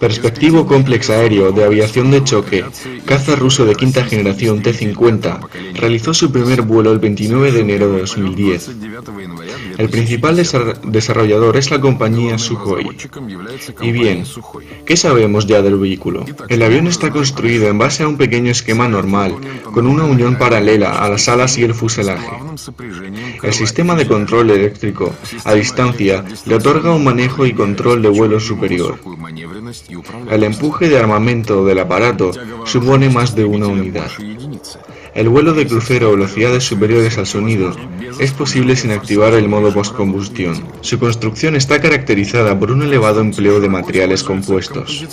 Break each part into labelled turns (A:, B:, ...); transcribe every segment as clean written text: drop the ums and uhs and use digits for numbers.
A: Perspectivo Complex Aéreo de Aviación de Choque, caza ruso de quinta generación T-50, realizó su primer vuelo el 29 de enero de 2010. El principal desarrollador es la compañía Sukhoi. Y bien, ¿qué sabemos ya del vehículo? El avión está construido en base a un pequeño esquema normal, con una unión paralela a las alas y el fuselaje. El sistema de control eléctrico a distancia le otorga un manejo y control de vuelo superior. El empuje de armamento del aparato supone más de una unidad. El vuelo de crucero a velocidades superiores al sonido es posible sin activar el modo postcombustión. Su construcción está caracterizada por un elevado empleo de materiales compuestos.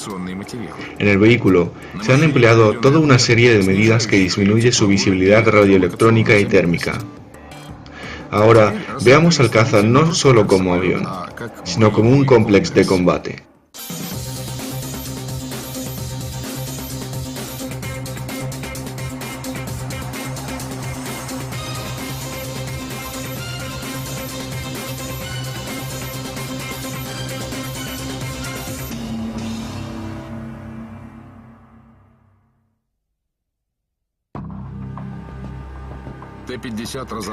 A: En el vehículo se han empleado toda una serie de medidas que disminuye su visibilidad radioelectrónica y térmica. Ahora veamos al caza no solo como avión, sino como un complex de combate.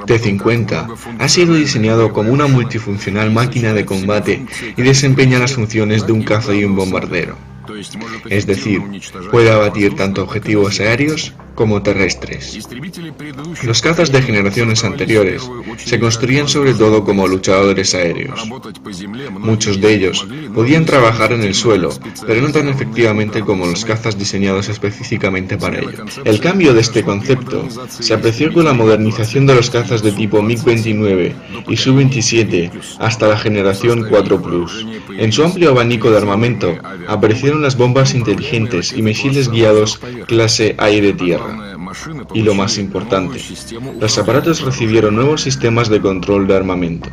A: T-50 ha sido diseñado como una multifuncional máquina de combate y desempeña las funciones de un caza y un bombardero. Es decir, puede abatir tanto objetivos aéreos como terrestres. Los cazas de generaciones anteriores se construían sobre todo como luchadores aéreos. Muchos de ellos podían trabajar en el suelo, pero no tan efectivamente como los cazas diseñados específicamente para ello. El cambio de este concepto se apreció con la modernización de los cazas de tipo MiG-29 y Su-27 hasta la generación 4 Plus. En su amplio abanico de armamento aparecieron las bombas inteligentes y misiles guiados clase aire-tierra. Y lo más importante, los aparatos recibieron nuevos sistemas de control de armamento.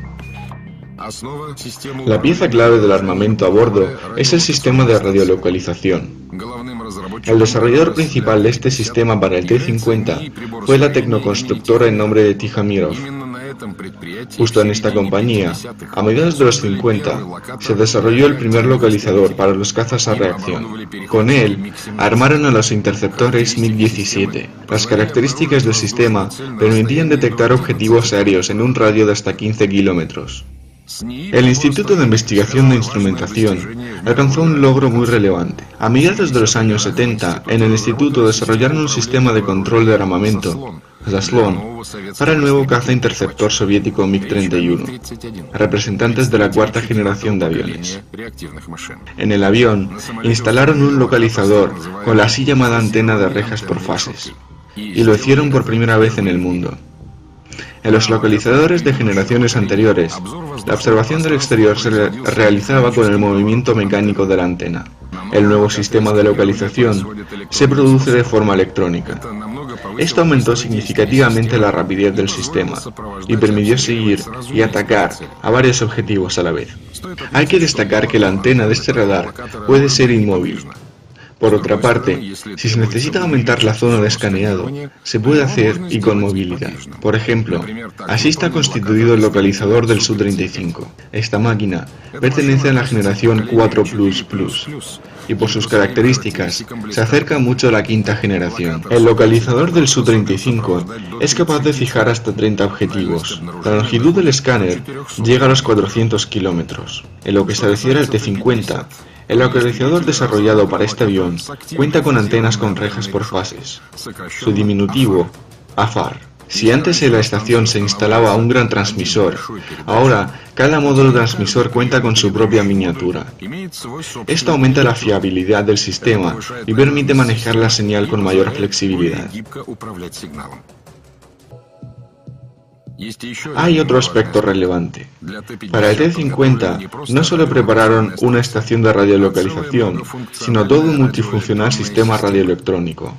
A: La pieza clave del armamento a bordo es el sistema de radiolocalización. El desarrollador principal de este sistema para el T-50 fue la tecnoconstructora en nombre de Tijamirov. Justo en esta compañía, a mediados de los 50, se desarrolló el primer localizador para los cazas a reacción. Con él, armaron a los interceptores MiG-17. Las características del sistema permitían detectar objetivos aéreos en un radio de hasta 15 kilómetros. El Instituto de Investigación de Instrumentación alcanzó un logro muy relevante. A mediados de los años 70, en el instituto desarrollaron un sistema de control de armamento, Zaslon, para el nuevo caza interceptor soviético MiG-31, representantes de la cuarta generación de aviones. En el avión, instalaron un localizador con la así llamada antena de rejas por fases, y lo hicieron por primera vez en el mundo. En los localizadores de generaciones anteriores, la observación del exterior se realizaba con el movimiento mecánico de la antena. El nuevo sistema de localización se produce de forma electrónica. Esto aumentó significativamente la rapidez del sistema y permitió seguir y atacar a varios objetivos a la vez. Hay que destacar que la antena de este radar puede ser inmóvil. Por otra parte, si se necesita aumentar la zona de escaneado, se puede hacer y con movilidad. Por ejemplo, así está constituido el localizador del Su-35. Esta máquina pertenece a la generación 4 Plus y por sus características se acerca mucho a la quinta generación. El localizador del Su-35 es capaz de fijar hasta 30 objetivos. La longitud del escáner llega a los 400 kilómetros. En lo que se refiere al T-50, el localizador desarrollado para este avión cuenta con antenas con rejas por fases, su diminutivo, AFAR. Si antes en la estación se instalaba un gran transmisor, ahora cada módulo transmisor cuenta con su propia miniatura. Esto aumenta la fiabilidad del sistema y permite manejar la señal con mayor flexibilidad. Hay otro aspecto relevante. Para el T-50 no solo prepararon una estación de radiolocalización, sino todo un multifuncional sistema radioelectrónico.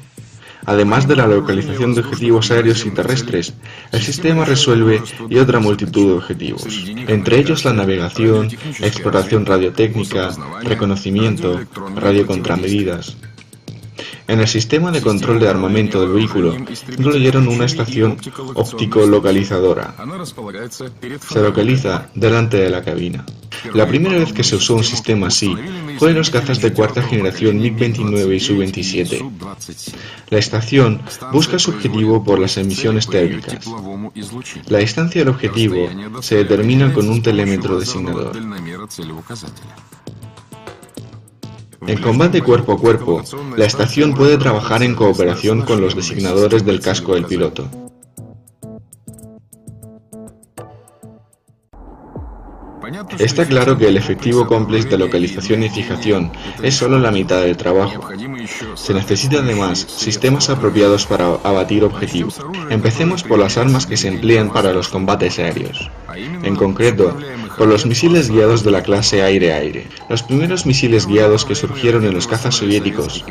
A: Además de la localización de objetivos aéreos y terrestres, el sistema resuelve y otra multitud de objetivos, entre ellos la navegación, exploración radiotécnica, reconocimiento, radiocontramedidas. En el sistema de control de armamento del vehículo incluyeron una estación óptico-localizadora. Se localiza delante de la cabina. La primera vez que se usó un sistema así fue en los cazas de cuarta generación MiG-29 y Su-27. La estación busca su objetivo por las emisiones térmicas. La distancia del objetivo se determina con un telémetro designador. En combate cuerpo a cuerpo, la estación puede trabajar en cooperación con los designadores del casco del piloto. Está claro que el efectivo complex de localización y fijación es solo la mitad del trabajo. Se necesitan además sistemas apropiados para abatir objetivos. Empecemos por las armas que se emplean para los combates aéreos. En concreto, por los misiles guiados de la clase aire-aire. Los primeros misiles guiados que surgieron en los cazas soviéticos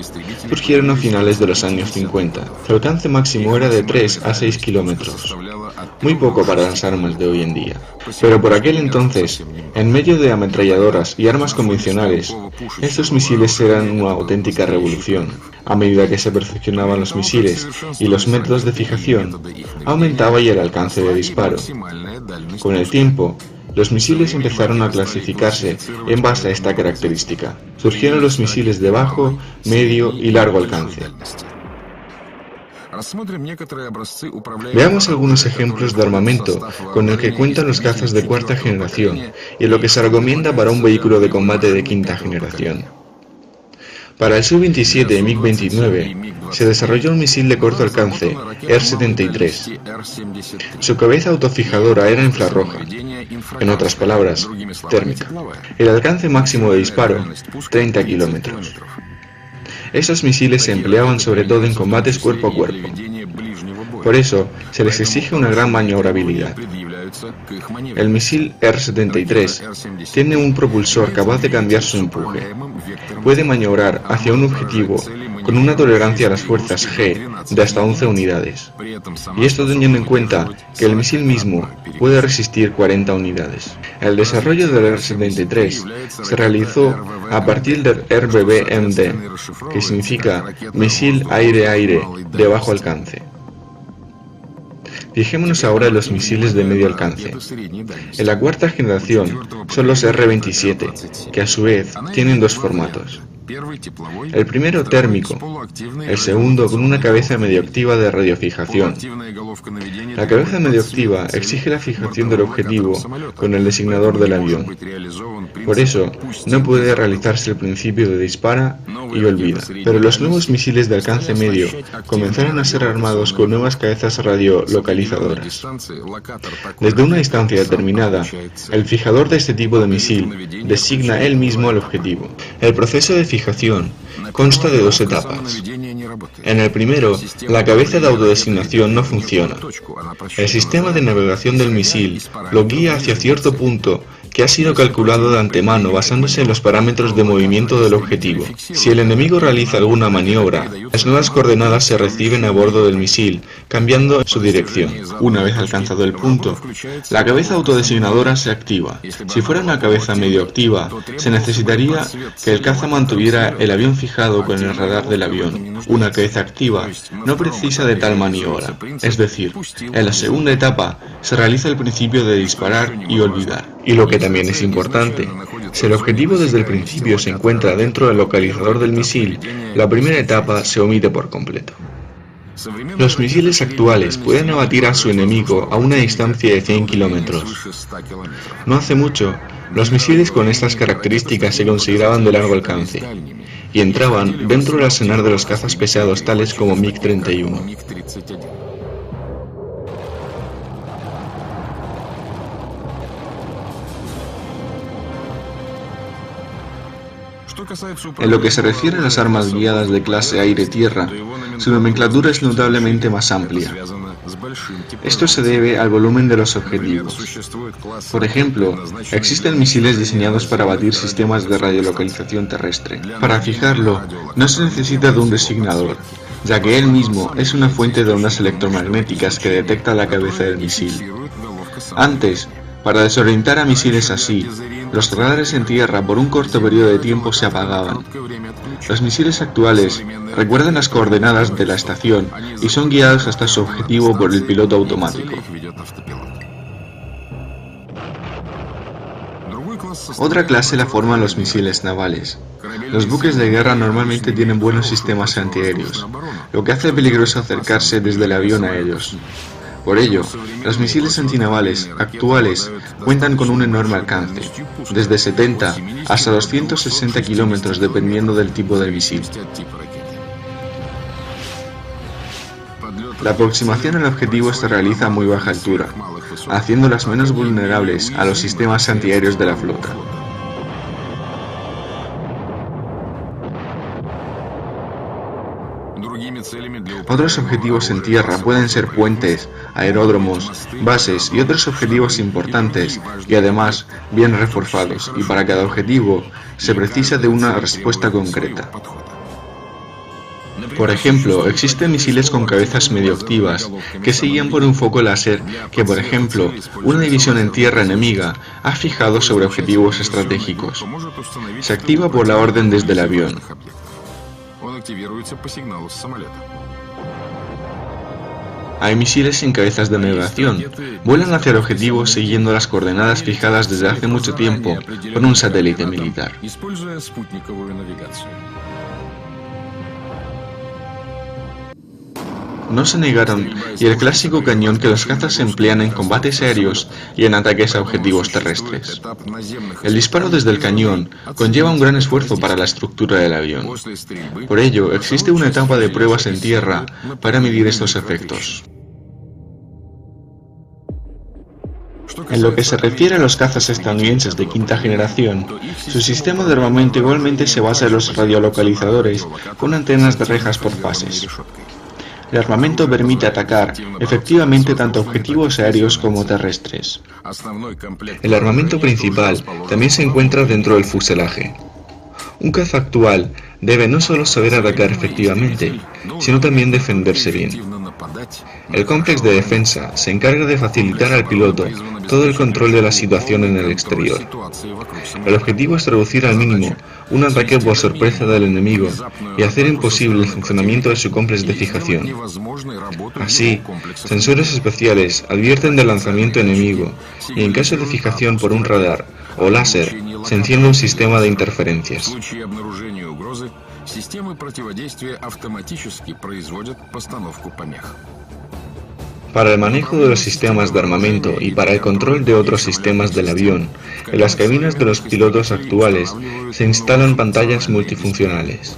A: surgieron a finales de los años 50. Su alcance máximo era de 3 a 6 kilómetros. Muy poco para las armas de hoy en día. Pero por aquel entonces, en medio de ametralladoras y armas convencionales, estos misiles eran una auténtica revolución. A medida que se perfeccionaban los misiles y los métodos de fijación, aumentaba ya el alcance de disparo. Con el tiempo, los misiles empezaron a clasificarse en base a esta característica. Surgieron los misiles de bajo, medio y largo alcance. Veamos algunos ejemplos de armamento con el que cuentan los cazas de cuarta generación y lo que se recomienda para un vehículo de combate de quinta generación. Para el Su-27 MiG-29 se desarrolló un misil de corto alcance, R-73. Su cabeza autofijadora era infrarroja, en otras palabras, térmica. El alcance máximo de disparo, 30 kilómetros. Esos misiles se empleaban sobre todo en combates cuerpo a cuerpo. Por eso, se les exige una gran maniobrabilidad. El misil R-73 tiene un propulsor capaz de cambiar su empuje. Puede maniobrar hacia un objetivo con una tolerancia a las fuerzas G de hasta 11 unidades. Y esto teniendo en cuenta que el misil mismo puede resistir 40 unidades. El desarrollo del R-73 se realizó a partir del RBBMD, que significa misil aire-aire de bajo alcance. Fijémonos ahora en los misiles de medio alcance. En la cuarta generación son los R-27, que a su vez tienen dos formatos. El primero térmico, el segundo con una cabeza medioactiva de radiofijación. La cabeza medioactiva exige la fijación del objetivo con el designador del avión. Por eso, no puede realizarse el principio de dispara y olvida. Pero los nuevos misiles de alcance medio comenzaron a ser armados con nuevas cabezas radiolocalizadoras. Desde una distancia determinada, el fijador de este tipo de misil designa él mismo al objetivo. El proceso de fijación consta de dos etapas. En el primero, la cabeza de autodesignación no funciona. El sistema de navegación del misil lo guía hacia cierto punto que ha sido calculado de antemano basándose en los parámetros de movimiento del objetivo. Si el enemigo realiza alguna maniobra, las nuevas coordenadas se reciben a bordo del misil, cambiando su dirección. Una vez alcanzado el punto, la cabeza autodesignadora se activa. Si fuera una cabeza medio activa, se necesitaría que el caza mantuviera el avión fijado con el radar del avión. Una cabeza activa no precisa de tal maniobra, es decir, en la segunda etapa se realiza el principio de disparar y olvidar. Y lo que también es importante, si el objetivo desde el principio se encuentra dentro del localizador del misil, la primera etapa se omite por completo. Los misiles actuales pueden abatir a su enemigo a una distancia de 100 kilómetros. No hace mucho, los misiles con estas características se consideraban de largo alcance y entraban dentro del arsenal de los cazas pesados tales como MiG-31. En lo que se refiere a las armas guiadas de clase aire-tierra, su nomenclatura es notablemente más amplia. Esto se debe al volumen de los objetivos. Por ejemplo, existen misiles diseñados para abatir sistemas de radiolocalización terrestre. Para fijarlo, no se necesita de un designador, ya que él mismo es una fuente de ondas electromagnéticas que detecta la cabeza del misil. Antes, para desorientar a misiles así, los radares en tierra por un corto periodo de tiempo se apagaban. Los misiles actuales recuerdan las coordenadas de la estación y son guiados hasta su objetivo por el piloto automático. Otra clase la forman los misiles navales. Los buques de guerra normalmente tienen buenos sistemas antiaéreos, lo que hace peligroso acercarse desde el avión a ellos. Por ello, los misiles antinavales actuales cuentan con un enorme alcance, desde 70 hasta 260 kilómetros dependiendo del tipo de misil. La aproximación al objetivo se realiza a muy baja altura, haciéndolas menos vulnerables a los sistemas antiaéreos de la flota. Otros objetivos en tierra pueden ser puentes, aeródromos, bases y otros objetivos importantes y además bien reforzados, y para cada objetivo se precisa de una respuesta concreta. Por ejemplo, existen misiles con cabezas medioactivas que se guían por un foco láser que, por ejemplo, una división en tierra enemiga ha fijado sobre objetivos estratégicos. Se activa por la orden desde el avión. Hay misiles sin cabezas de navegación. Vuelan hacia el objetivo siguiendo las coordenadas fijadas desde hace mucho tiempo por un satélite militar. No se negaron y el clásico cañón que los cazas emplean en combates aéreos y en ataques a objetivos terrestres. El disparo desde el cañón conlleva un gran esfuerzo para la estructura del avión. Por ello, existe una etapa de pruebas en tierra para medir estos efectos. En lo que se refiere a los cazas estadounidenses de quinta generación, su sistema de armamento igualmente se basa en los radiolocalizadores con antenas de rejas por fases. El armamento permite atacar efectivamente tanto objetivos aéreos como terrestres. El armamento principal también se encuentra dentro del fuselaje. Un caza actual debe no solo saber atacar efectivamente, sino también defenderse bien. El complejo de defensa se encarga de facilitar al piloto todo el control de la situación en el exterior. El objetivo es reducir al mínimo un ataque por sorpresa del enemigo y hacer imposible el funcionamiento de su complejo de fijación. Así, sensores especiales advierten del lanzamiento enemigo y en caso de fijación por un radar o láser, se enciende un sistema de interferencias. Para el manejo de los sistemas de armamento y para el control de otros sistemas del avión, en las cabinas de los pilotos actuales se instalan pantallas multifuncionales.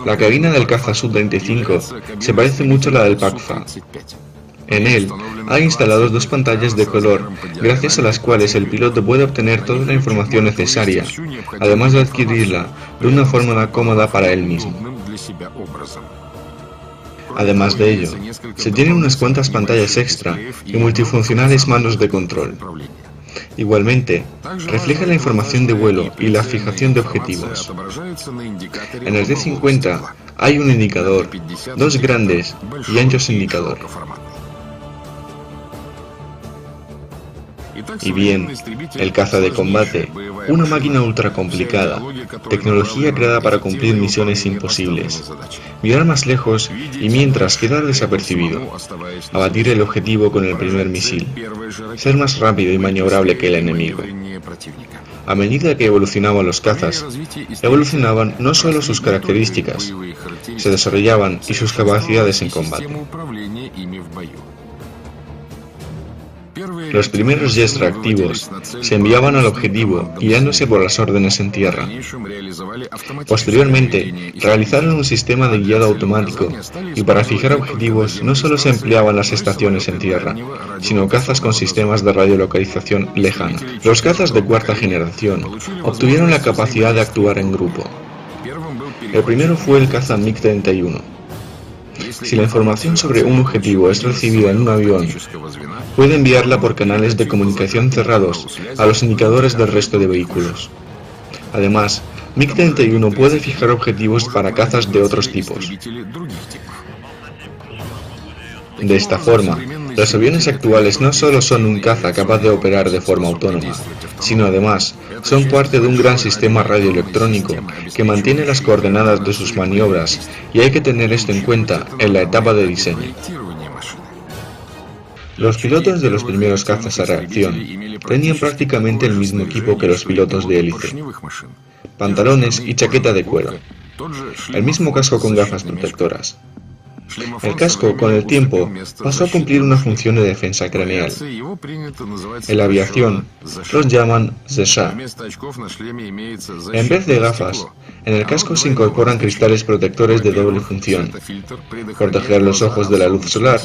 A: La cabina del caza Su-35 se parece mucho a la del PACFA. En él hay instalados dos pantallas de color, gracias a las cuales el piloto puede obtener toda la información necesaria, además de adquirirla de una forma cómoda para él mismo. Además de ello, se tienen unas cuantas pantallas extra y multifuncionales manos de control. Igualmente, refleja la información de vuelo y la fijación de objetivos. En el D-50 hay un indicador, dos grandes y anchos indicador. Y bien, el caza de combate, una máquina ultra complicada, tecnología creada para cumplir misiones imposibles, mirar más lejos y mientras quedar desapercibido, abatir el objetivo con el primer misil, ser más rápido y maniobrable que el enemigo. A medida que evolucionaban los cazas, evolucionaban no solo sus características, se desarrollaban y sus capacidades en combate. Los primeros jets reactivos se enviaban al objetivo guiándose por las órdenes en tierra. Posteriormente, realizaron un sistema de guiado automático y para fijar objetivos no solo se empleaban las estaciones en tierra, sino cazas con sistemas de radiolocalización lejana. Los cazas de cuarta generación obtuvieron la capacidad de actuar en grupo. El primero fue el caza MiG-31. Si la información sobre un objetivo es recibida en un avión, puede enviarla por canales de comunicación cerrados a los indicadores del resto de vehículos. Además, MiG-31 puede fijar objetivos para cazas de otros tipos. De esta forma, los aviones actuales no solo son un caza capaz de operar de forma autónoma, sino además son parte de un gran sistema radioelectrónico que mantiene las coordenadas de sus maniobras y hay que tener esto en cuenta en la etapa de diseño. Los pilotos de los primeros cazas a reacción tenían prácticamente el mismo equipo que los pilotos de hélice: pantalones y chaqueta de cuero, el mismo casco con gafas protectoras. El casco, con el tiempo, pasó a cumplir una función de defensa craneal. En la aviación, los llaman ZSHA. En vez de gafas, en el casco se incorporan cristales protectores de doble función: proteger los ojos de la luz solar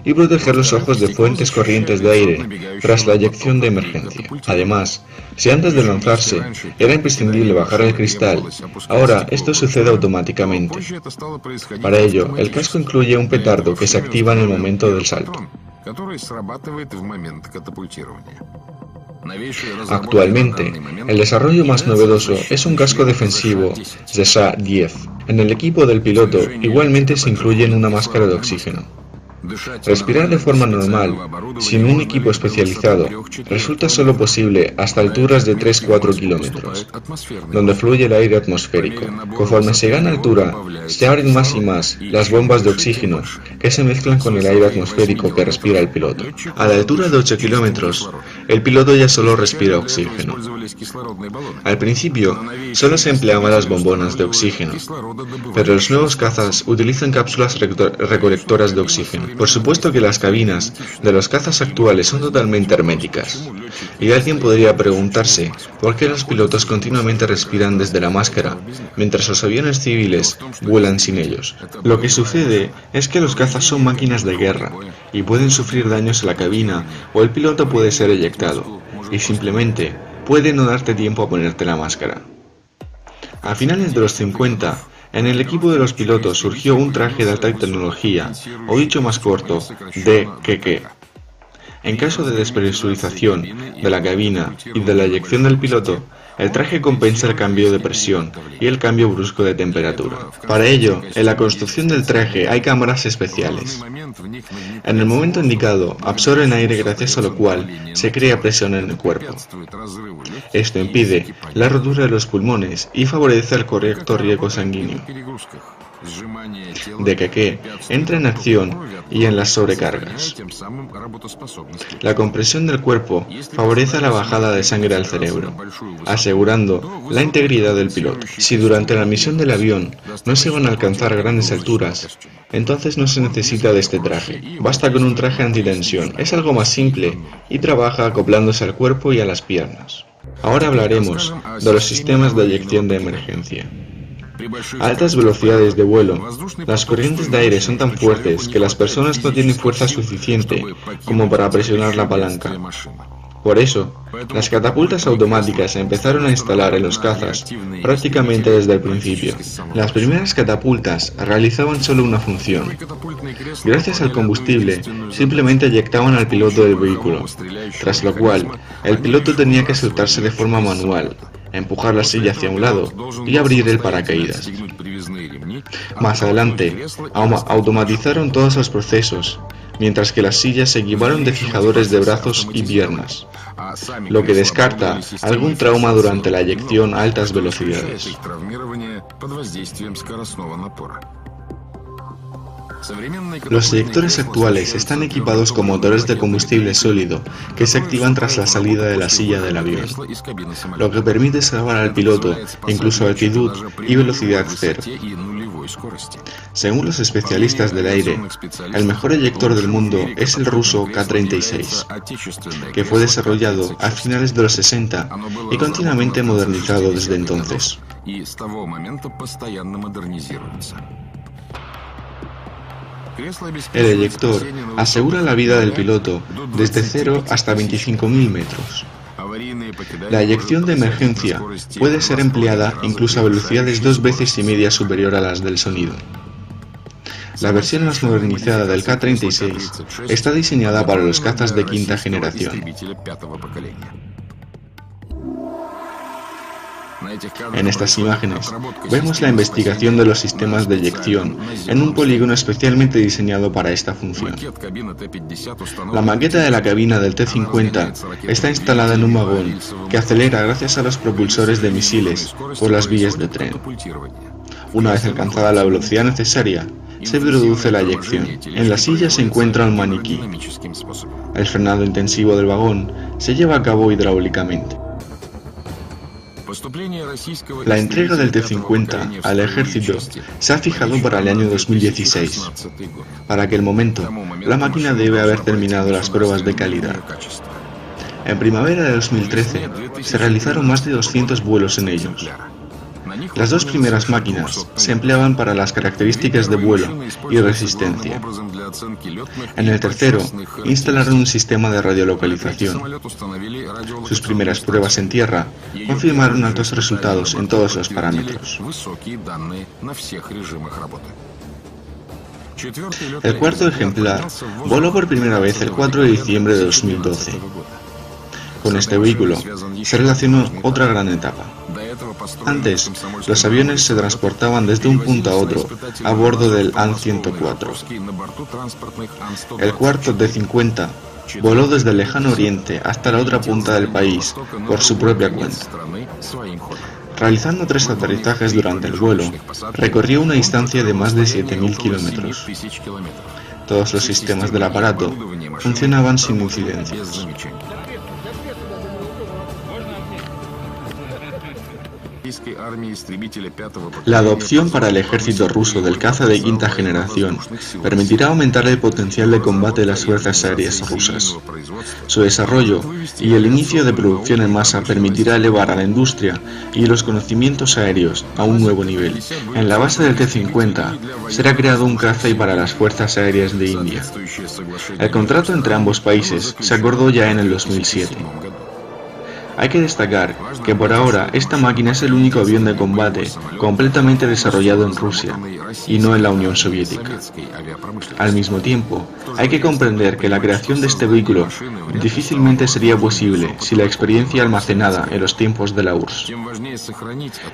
A: y proteger los ojos de fuentes corrientes de aire tras la eyección de emergencia. Además, si antes de lanzarse era imprescindible bajar el cristal, ahora esto sucede automáticamente. Para ello, el casco incluye un petardo que se activa en el momento del salto. Actualmente, el desarrollo más novedoso es un casco defensivo ZSHA 10. En el equipo del piloto igualmente se incluye una máscara de oxígeno. Respirar de forma normal, sin un equipo especializado, resulta solo posible hasta alturas de 3-4 kilómetros, donde fluye el aire atmosférico. Conforme se gana altura, se abren más y más las bombas de oxígeno que se mezclan con el aire atmosférico que respira el piloto. A la altura de 8 kilómetros, el piloto ya solo respira oxígeno. Al principio, solo se empleaban las bombonas de oxígeno, pero los nuevos cazas utilizan cápsulas recolectoras de oxígeno. Por supuesto que las cabinas de los cazas actuales son totalmente herméticas, y alguien podría preguntarse por qué los pilotos continuamente respiran desde la máscara, mientras los aviones civiles vuelan sin ellos. Lo que sucede es que los cazas son máquinas de guerra, y pueden sufrir daños a la cabina o el piloto puede ser eyectado, y simplemente puede no darte tiempo a ponerte la máscara. A finales de los 50, en el equipo de los pilotos surgió un traje de alta tecnología, o dicho más corto, DKK. En caso de despresurización de la cabina y de la eyección del piloto, el traje compensa el cambio de presión y el cambio brusco de temperatura. Para ello, en la construcción del traje hay cámaras especiales. En el momento indicado, absorben aire, gracias a lo cual se crea presión en el cuerpo. Esto impide la rotura de los pulmones y favorece el correcto riego sanguíneo. DKK entra en acción y en las sobrecargas. La compresión del cuerpo favorece la bajada de sangre al cerebro, asegurando la integridad del piloto. Si durante la misión del avión no se van a alcanzar grandes alturas, entonces no se necesita de este traje. Basta con un traje antitensión. Es algo más simple y trabaja acoplándose al cuerpo y a las piernas. Ahora hablaremos de los sistemas de eyección de emergencia. A altas velocidades de vuelo, las corrientes de aire son tan fuertes que las personas no tienen fuerza suficiente como para presionar la palanca. Por eso, las catapultas automáticas se empezaron a instalar en los cazas prácticamente desde el principio. Las primeras catapultas realizaban solo una función. Gracias al combustible, simplemente eyectaban al piloto del vehículo, tras lo cual, el piloto tenía que soltarse de forma manual, empujar la silla hacia un lado y abrir el paracaídas. Más adelante, automatizaron todos los procesos, mientras que las sillas se equiparon de fijadores de brazos y piernas, lo que descarta algún trauma durante la eyección a altas velocidades. Los eyectores actuales están equipados con motores de combustible sólido que se activan tras la salida de la silla del avión, lo que permite salvar al piloto incluso a altitud y velocidad cero. Según los especialistas del aire, el mejor eyector del mundo es el ruso K-36, que fue desarrollado a finales de los 60 y continuamente modernizado desde entonces. El eyector asegura la vida del piloto desde 0 hasta 25.000 metros. La eyección de emergencia puede ser empleada incluso a velocidades 2,5 veces superior a las del sonido. La versión más modernizada del K-36 está diseñada para los cazas de quinta generación. En estas imágenes vemos la investigación de los sistemas de eyección en un polígono especialmente diseñado para esta función. La maqueta de la cabina del T-50 está instalada en un vagón que acelera gracias a los propulsores de misiles por las vías de tren. Una vez alcanzada la velocidad necesaria, se produce la eyección. En la silla se encuentra un maniquí. El frenado intensivo del vagón se lleva a cabo hidráulicamente. La entrega del T-50 al ejército se ha fijado para el año 2016. Para aquel momento, la máquina debe haber terminado las pruebas de calidad. En primavera de 2013 se realizaron más de 200 vuelos en ellos. Las dos primeras máquinas se empleaban para las características de vuelo y resistencia. En el tercero, instalaron un sistema de radiolocalización. Sus primeras pruebas en tierra confirmaron altos resultados en todos los parámetros. El cuarto ejemplar voló por primera vez el 4 de diciembre de 2012. Con este vehículo se relacionó otra gran etapa. Antes, los aviones se transportaban desde un punto a otro a bordo del AN-104. El cuarto T-50 voló desde el lejano oriente hasta la otra punta del país por su propia cuenta. Realizando 3 aterrizajes durante el vuelo, recorrió una distancia de más de 7.000 kilómetros. Todos los sistemas del aparato funcionaban sin incidencias. La adopción para el ejército ruso del caza de quinta generación permitirá aumentar el potencial de combate de las fuerzas aéreas rusas. Su desarrollo y el inicio de producción en masa permitirá elevar a la industria y los conocimientos aéreos a un nuevo nivel. En la base del T-50 será creado un caza para las fuerzas aéreas de India. El contrato entre ambos países se acordó ya en el 2007. Hay que destacar que por ahora esta máquina es el único avión de combate completamente desarrollado en Rusia y no en la Unión Soviética. Al mismo tiempo, hay que comprender que la creación de este vehículo difícilmente sería posible sin la experiencia almacenada en los tiempos de la URSS.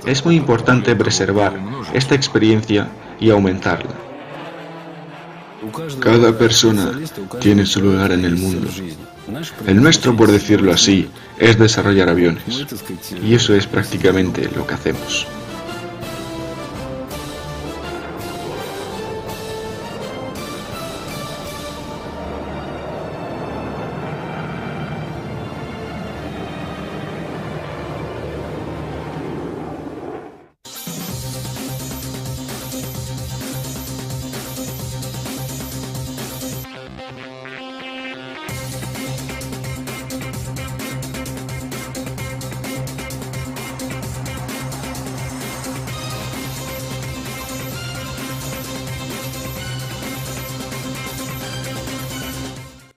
A: Es muy importante preservar esta experiencia y aumentarla. Cada persona tiene su lugar en el mundo. El nuestro, por decirlo así, es desarrollar aviones. Y eso es prácticamente lo que hacemos.